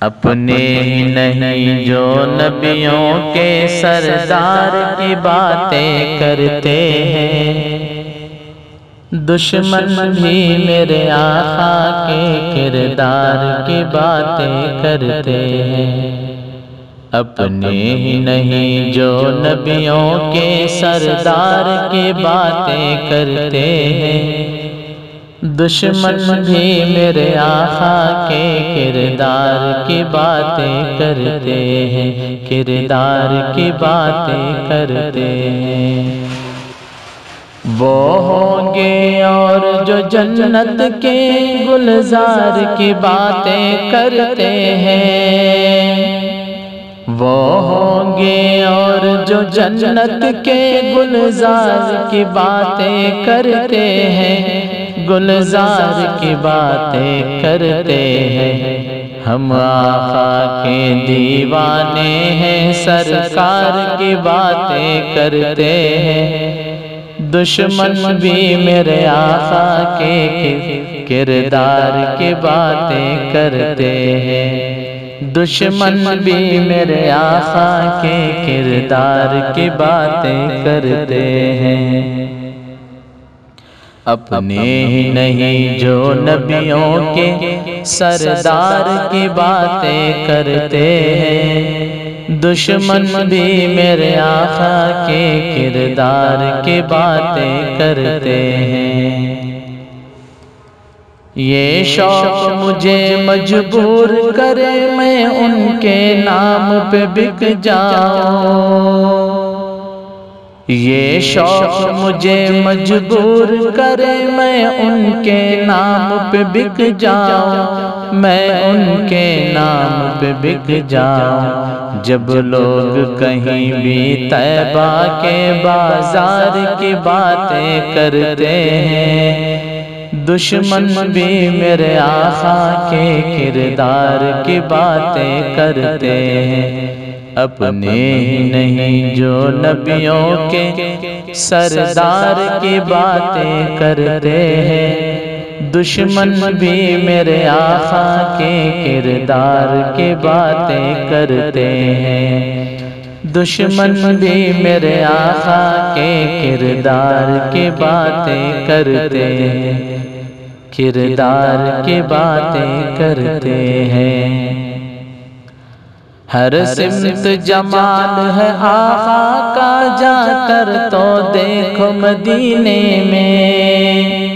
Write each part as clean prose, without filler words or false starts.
اپنے ہی نہیں جو نبیوں کے سردار کی باتیں کرتے ہیں، دشمن بھی میرے آقا کے کردار کی باتیں کرتے ہیں۔ اپنے ہی نہیں جو نبیوں کے سردار کی باتیں کرتے ہیں، دشمن بھی میرے آقا کے کردار کی باتیں کرتے ہیں، کردار کی باتیں کرتے ہیں۔ وہ ہوں گے اور جو جنت کے گلزار کی باتیں کرتے ہیں، وہ ہوں گے اور جو جنت کے گلزار کی باتیں کرتے ہیں، گلزار کی باتیں کرتے ہیں۔ ہم آقا کے دیوانے ہیں، سرکار کی باتیں کرتے ہیں، دشمن بھی میرے آقا کے کردار کی باتیں کرتے ہیں، دشمن بھی میرے آقا کے کردار کی باتیں کرتے ہیں۔ اپنے ہی نہیں جو نبیوں کے سردار کی باتیں کرتے ہیں، دشمن بھی میرے آقا کے کردار کی باتیں کرتے ہیں۔ یہ شوق مجھے مجبور کرے میں ان کے نام پہ بک جاؤں، یہ شوق مجھے مجبور کرے میں ان کے نام پہ بک جاؤں، میں ان کے نام پہ بک جاؤں۔ جب لوگ کہیں بھی طیبہ کے بازار کی باتیں کرتے ہیں، دشمن بھی میرے آقا کے کردار کی باتیں کرتے ہیں۔ اپنے ہی نہیں جو نبیوں کے سردار کی باتیں کرتے ہیں، دشمن بھی میرے آقا کے کردار کی باتیں کرتے ہیں، دشمن بھی میرے آقا کے کردار کی باتیں کرتے ہیں، کردار کی باتیں کرتے ہیں۔ ہر سمت جمال ہے آقا کا، جا کر تو دیکھو مدینے میں،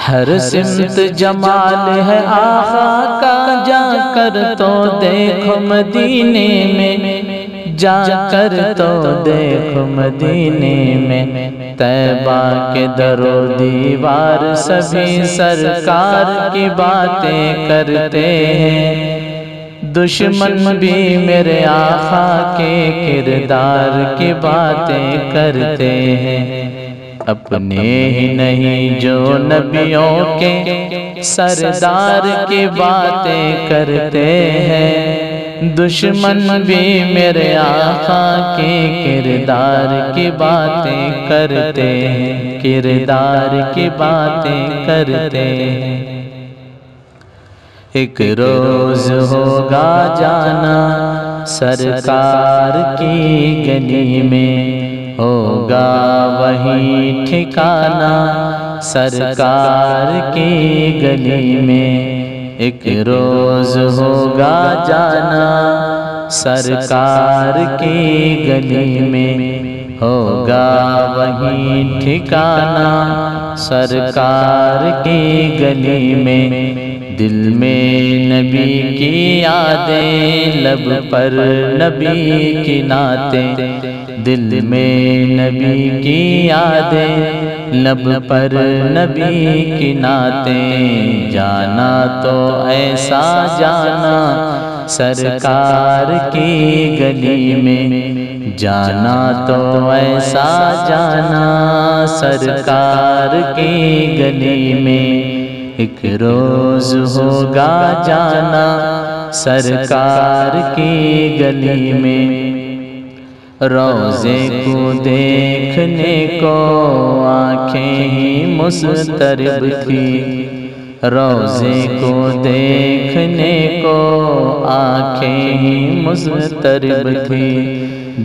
ہر سمت جمال ہے آقا کا، جا کر تو دیکھو مدینے میں، جا کر تو دیکھو مدینے میں۔ طیبہ کے در و دیوار سبھی سرکار کی باتیں کرتے ہیں، دشمن بھی میرے آقا کے کردار کی باتیں کرتے ہیں۔ اپنے ہی نہیں جو نبیوں کے سردار کی باتیں کرتے ہیں، دشمن بھی میرے آقا کے کردار کی باتیں کرتے ہیں، کردار کی باتیں کرتے ہیں۔ ایک روز ہوگا جانا سرکار کی گلی میں، ہوگا وہی ٹھکانہ سرکار کی گلی میں، ایک روز ہوگا جانا سرکار کی گلی میں، ہوگا وہی ٹھکانہ سرکار کی گلی میں۔ دل میں نبی کی یادیں، لب پر نبی کی نعتیں، دل میں نبی کی یادیں، لب پر نبی کی نعتیں، جانا تو ایسا جانا سرکار کی گلی میں، جانا تو ایسا جانا سرکار کی گلی میں، ایک روز ہوگا جانا سرکار کی گلی میں۔ روضے کو دیکھنے کو آنکھیں ہی مضطرب تھی، روضے کو دیکھنے کو آنکھیں مضطرب تھی،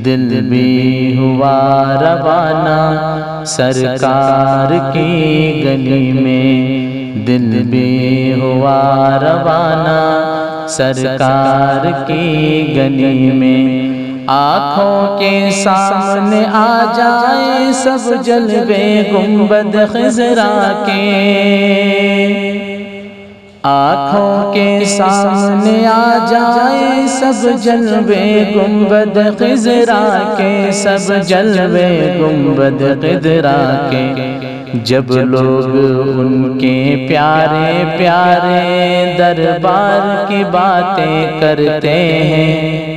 دل بھی ہوا روانہ سرکار کی گلی میں، دل بھی ہوا روانہ سرکار کی گلی میں۔ آنکھوں کے سامنے آ جائے سب جلوے گنبد خضرا کے، آنکھوں کے سامنے آ جائے سب جلوے گنبد خضرا کے، سب جلوے گنبد خضرا کے۔ جب لوگ ان کے پیارے پیارے دربار کی باتیں کرتے ہیں،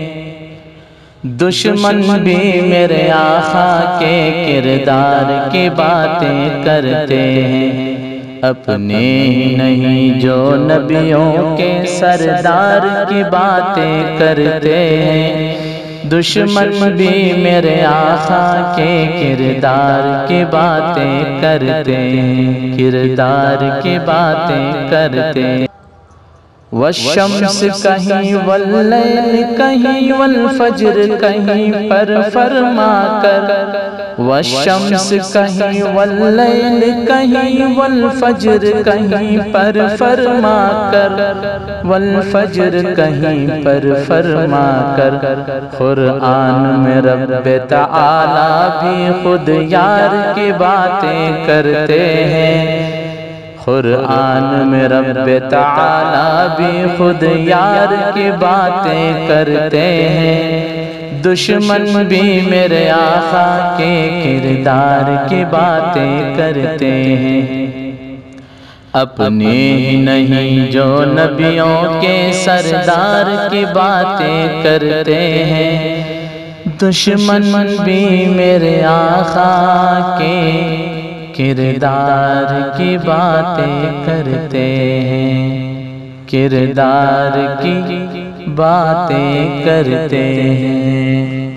دشمن بھی میرے آقا کے کردار کی باتیں کرتے ہیں، اپنے ہی نہیں جو نبیوں کے سردار کی باتیں کرتے ہیں، دشمن بھی میرے آقا کے کردار کی باتیں کرتے ہیں، کردار کی باتیں کرتے ہیں۔ والشمس کہیں واللیل کہیں والفجر کہیں پر فرما کر، والشمس کہیں واللیل کہیں والفجر کہیں پر فرما کر، والفجر کہیں پر فرما کر۔ قرآن میں رب تعالیٰ بھی خود یار کی باتیں کرتے ہیں، قرآن میں رب تعالیٰ بھی خود یار کی باتیں کرتے ہیں، دشمن بھی میرے آقا کے کردار کی باتیں کرتے ہیں، اپنے ہی نہیں جو نبیوں کے سردار کی باتیں کرتے ہیں، دشمن بھی میرے آقا کے کردار کی باتیں کرتے ہیں، کردار کی باتیں کرتے ہیں۔